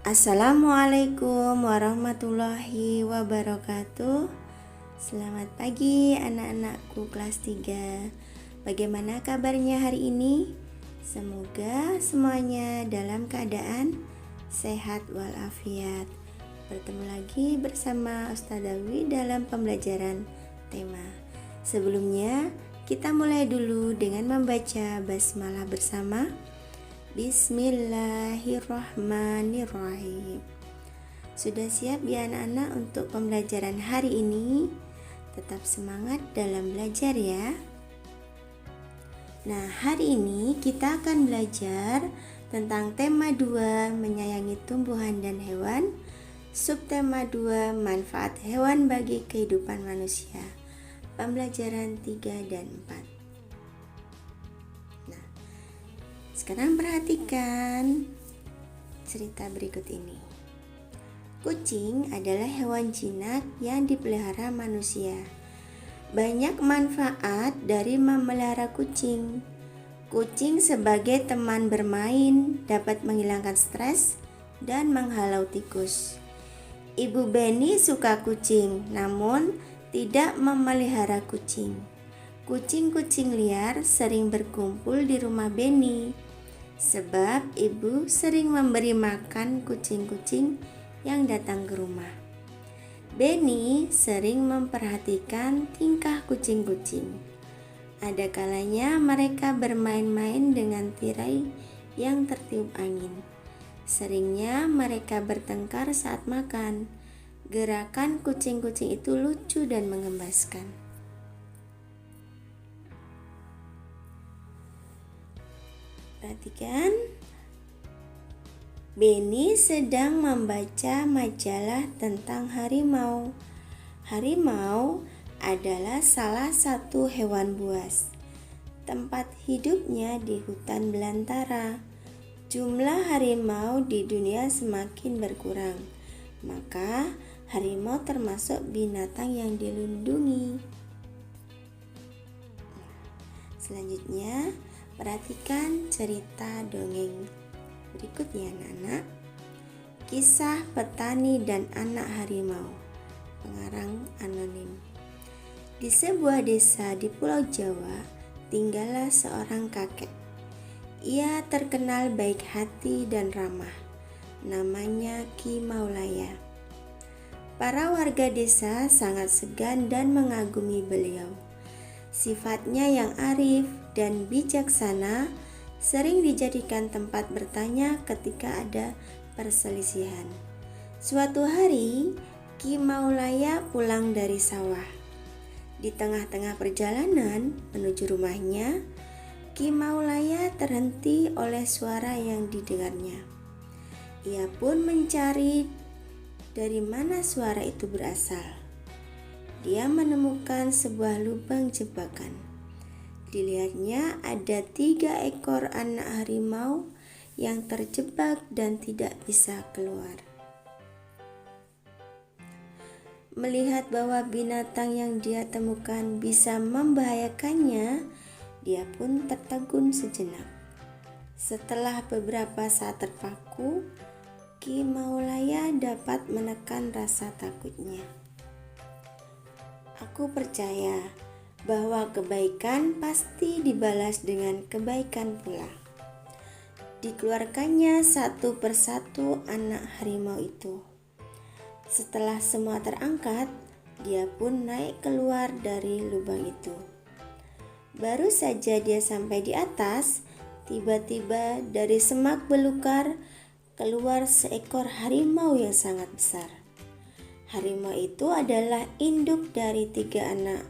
Assalamualaikum warahmatullahi wabarakatuh. Selamat pagi anak-anakku kelas 3. Bagaimana kabarnya hari ini? Semoga semuanya dalam keadaan sehat walafiat. Bertemu lagi bersama Ustazah Wi dalam pembelajaran tema. Sebelumnya, kita mulai dulu dengan membaca basmalah bersama. Bismillahirrahmanirrahim. Sudah siap ya anak-anak untuk pembelajaran hari ini? Tetap semangat dalam belajar ya. Nah, hari ini kita akan belajar tentang tema 2, menyayangi tumbuhan dan hewan. Subtema 2, manfaat hewan bagi kehidupan manusia. Pembelajaran 3 dan 4. Sekarang perhatikan cerita berikut ini. Kucing adalah hewan jinak yang dipelihara manusia. Banyak manfaat dari memelihara kucing. Kucing sebagai teman bermain dapat menghilangkan stres dan menghalau tikus. Ibu Benny suka kucing, namun tidak memelihara kucing. Kucing-kucing liar sering berkumpul di rumah Benny. Sebab ibu sering memberi makan kucing-kucing yang datang ke rumah. Benny sering memperhatikan tingkah kucing-kucing. Ada kalanya mereka bermain-main dengan tirai yang tertiup angin. Seringnya mereka bertengkar saat makan. Gerakan kucing-kucing itu lucu dan menggemaskan. Perhatikan, Benny sedang membaca majalah tentang harimau. Harimau adalah salah satu hewan buas. Tempat hidupnya di hutan belantara. Jumlah harimau di dunia semakin berkurang, maka harimau termasuk binatang yang dilindungi. Selanjutnya, perhatikan cerita dongeng berikutnya anak-anak. Kisah petani dan anak harimau. Pengarang anonim. Di sebuah desa di Pulau Jawa, tinggallah seorang kakek. Ia terkenal baik hati dan ramah. Namanya Ki Maulaya. Para warga desa sangat segan dan mengagumi beliau. Sifatnya yang arif dan bijaksana sering dijadikan tempat bertanya ketika ada perselisihan. Suatu hari, Ki Maulaya pulang dari sawah. Di tengah-tengah perjalanan menuju rumahnya, Ki Maulaya terhenti oleh suara yang didengarnya. Ia pun mencari dari mana suara itu berasal. Dia menemukan sebuah lubang jebakan. Dilihatnya ada 3 ekor anak harimau yang terjebak dan tidak bisa keluar. Melihat bahwa binatang yang dia temukan bisa membahayakannya, dia pun tertegun sejenak. Setelah beberapa saat terpaku, Ki Maulaya dapat menekan rasa takutnya. Aku percaya bahwa kebaikan pasti dibalas dengan kebaikan pula. Dikeluarkannya satu persatu anak harimau itu. Setelah semua terangkat, dia pun naik keluar dari lubang itu. Baru saja dia sampai di atas, tiba-tiba dari semak belukar keluar seekor harimau yang sangat besar. Harimau itu adalah induk dari 3 anak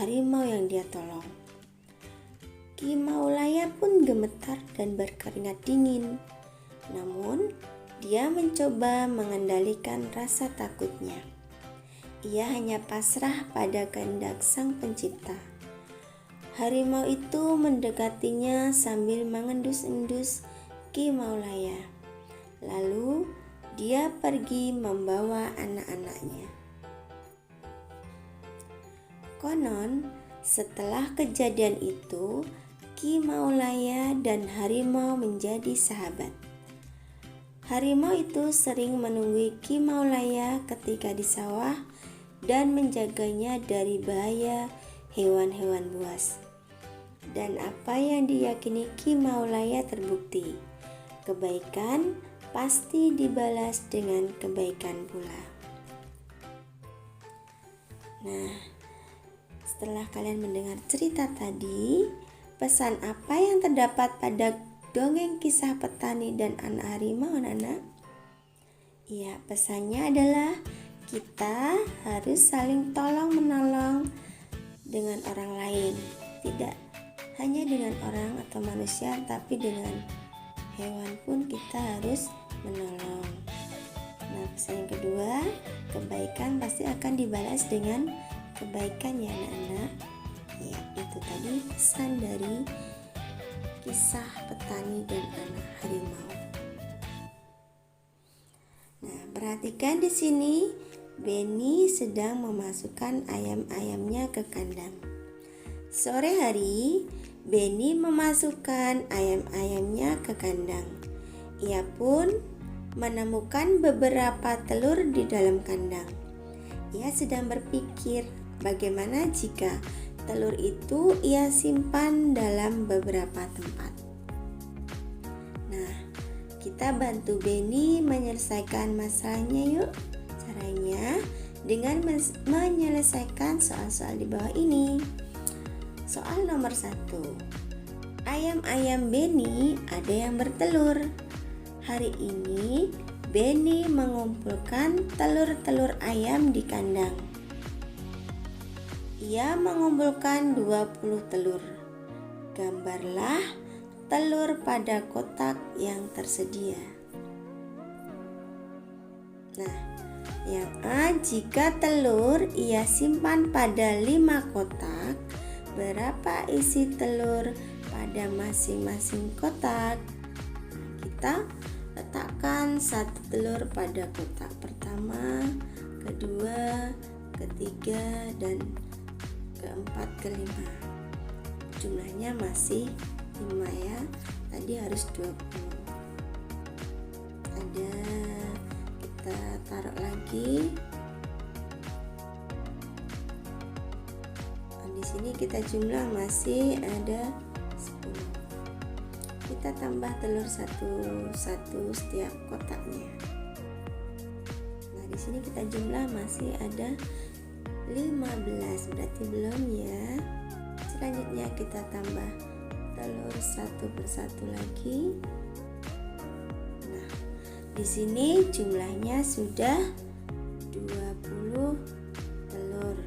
harimau yang dia tolong. Ki Maulaya pun gemetar dan berkeringat dingin. Namun, dia mencoba mengendalikan rasa takutnya. Ia hanya pasrah pada kehendak Sang Pencipta. Harimau itu mendekatinya sambil mengendus-endus Ki Maulaya. Lalu, dia pergi membawa anak-anaknya. Konon, setelah kejadian itu, Ki Maulaya dan harimau menjadi sahabat. Harimau itu sering menunggui Ki Maulaya ketika di sawah dan menjaganya dari bahaya hewan-hewan buas. Dan apa yang diyakini Ki Maulaya terbukti. Kebaikan pasti dibalas dengan kebaikan pula. Nah, setelah kalian mendengar cerita tadi, pesan apa yang terdapat pada dongeng kisah petani dan anak harimau, anak-anak? Ya, pesannya adalah kita harus saling tolong-menolong dengan orang lain. Tidak hanya dengan orang atau manusia, tapi dengan hewan pun kita harus menolong. Nah, pesan yang kedua, kebaikan pasti akan dibalas dengan kebaikan ya anak-anak. Ya, itu tadi pesan dari kisah petani dan anak harimau. Nah, perhatikan di sini, Benny sedang memasukkan ayam-ayamnya ke kandang. Sore hari, Benny memasukkan ayam-ayamnya ke kandang. Ia pun menemukan beberapa telur di dalam kandang. Ia sedang berpikir bagaimana jika telur itu ia simpan dalam beberapa tempat. Nah, kita bantu Benny menyelesaikan masalahnya yuk. Caranya dengan menyelesaikan soal-soal di bawah ini. Soal nomor 1. Ayam-ayam Benny ada yang bertelur. Hari ini Benny mengumpulkan telur-telur ayam di kandang. Ia mengumpulkan 20 telur. Gambarlah telur pada kotak yang tersedia. Nah, yang A, jika telur ia simpan pada 5 kotak, berapa isi telur pada masing-masing kotak? Kita letakkan 1 telur pada kotak pertama, kedua, ketiga, dan keempat, kelima. Jumlahnya masih 5 ya. Tadi harus 20. Ada, kita taruh lagi. Di sini kita jumlah masih ada 10. Kita tambah telur satu setiap kotaknya. Nah, di sini kita jumlah masih ada 15, berarti belum ya. Selanjutnya kita tambah telur satu persatu lagi. Nah, di sini jumlahnya sudah 20 telur.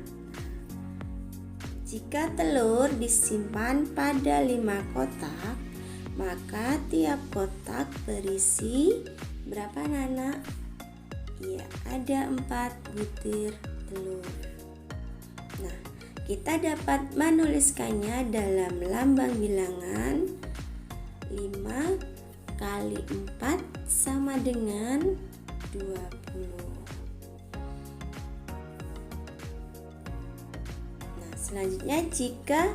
Jika telur disimpan pada 5 kotak, maka tiap kotak berisi berapa anak? Ya, ada 4 butir telur. Nah, kita dapat menuliskannya dalam lambang bilangan 5 kali 4 sama dengan 20. Nah, selanjutnya jika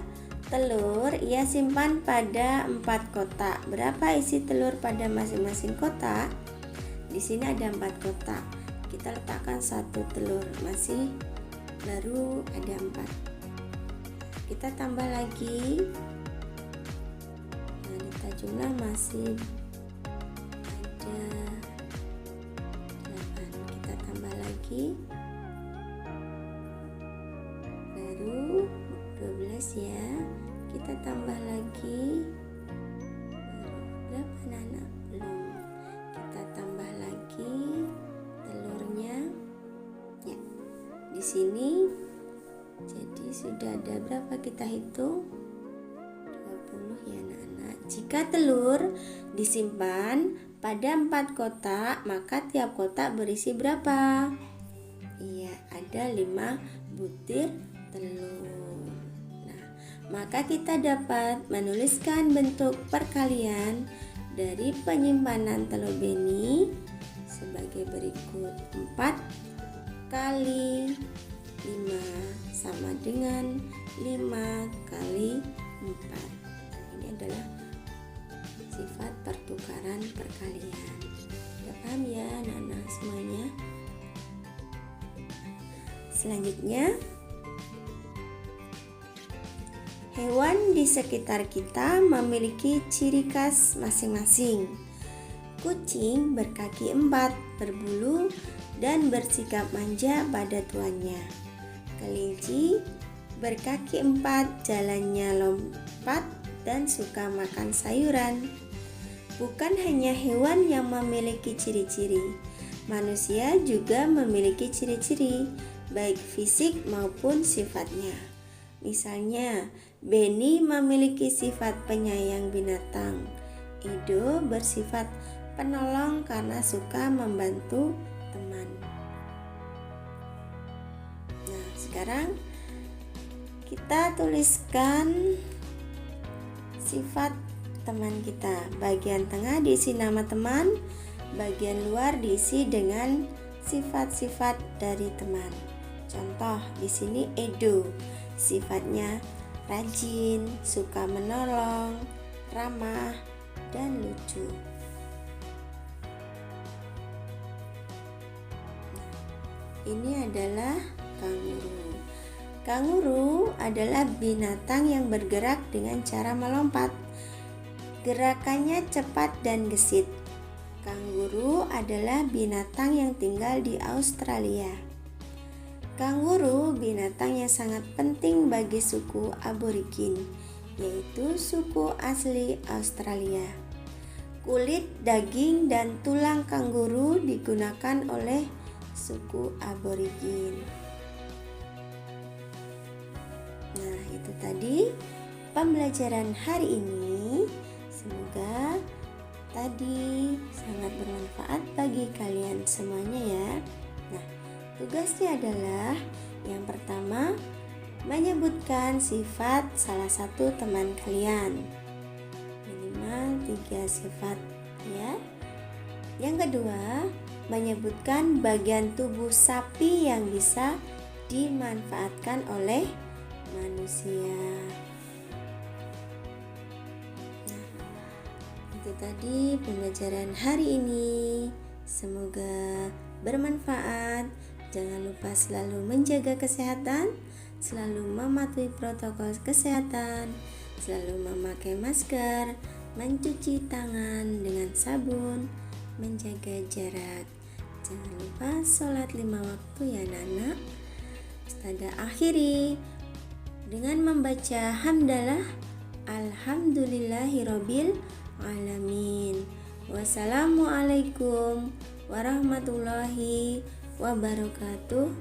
telur ia simpan pada 4 kotak, berapa isi telur pada masing-masing kotak? Di sini ada 4 kotak. Kita letakkan 1 telur, masih baru ada 4. Kita tambah lagi. Nah, kita jumlah masih ada 8. Kita tambah lagi. Baru 12 ya. Kita tambah lagi. Berapa anak? Belum. Kita tambah lagi telurnya. Ya. Di sini jadi sudah ada berapa, kita hitung? 20 ya anak-anak. Jika telur disimpan pada 4 kotak, maka tiap kotak berisi berapa? Iya, ada 5 butir telur. Nah, maka kita dapat menuliskan bentuk perkalian dari penyimpanan telur Benny sebagai berikut. 4 kali 5 sama dengan 5 kali 4. Ini adalah sifat pertukaran perkalian. Paham ya anak-anak semuanya? Selanjutnya, hewan di sekitar kita memiliki ciri khas masing-masing. Kucing berkaki 4, berbulu, dan bersikap manja pada tuannya. Kelinci berkaki 4, jalannya lompat dan suka makan sayuran. Bukan hanya hewan yang memiliki ciri-ciri, manusia juga memiliki ciri-ciri, baik fisik maupun sifatnya. Misalnya, Benny memiliki sifat penyayang binatang. Edo bersifat penolong karena suka membantu teman. Nah, sekarang kita tuliskan sifat teman kita. Bagian tengah diisi nama teman, bagian luar diisi dengan sifat-sifat dari teman. Contoh di sini Edo, sifatnya rajin, suka menolong, ramah, dan lucu. Ini adalah kanguru. Kanguru adalah binatang yang bergerak dengan cara melompat. Gerakannya cepat dan gesit. Kanguru adalah binatang yang tinggal di Australia. Kanguru binatang yang sangat penting bagi suku aborigin, yaitu suku asli Australia. Kulit, daging, dan tulang kanguru digunakan oleh suku aborigin. Nah, itu tadi pembelajaran hari ini. Semoga tadi sangat bermanfaat bagi kalian semuanya ya. Nah, tugasnya adalah yang pertama, menyebutkan sifat salah satu teman kalian. Minimal 3 sifat ya. Yang kedua, menyebutkan bagian tubuh sapi yang bisa dimanfaatkan oleh manusia. Nah, itu tadi pembelajaran hari ini. Semoga bermanfaat. Jangan lupa selalu menjaga kesehatan, selalu mematuhi protokol kesehatan, selalu memakai masker, mencuci tangan dengan sabun, menjaga jarak. Jangan lupa sholat 5 waktu ya anak-anak. Ustazah akhiri dengan membaca hamdalah alhamdulillahirabbil alamin. Wassalamualaikum warahmatullahi wabarakatuh.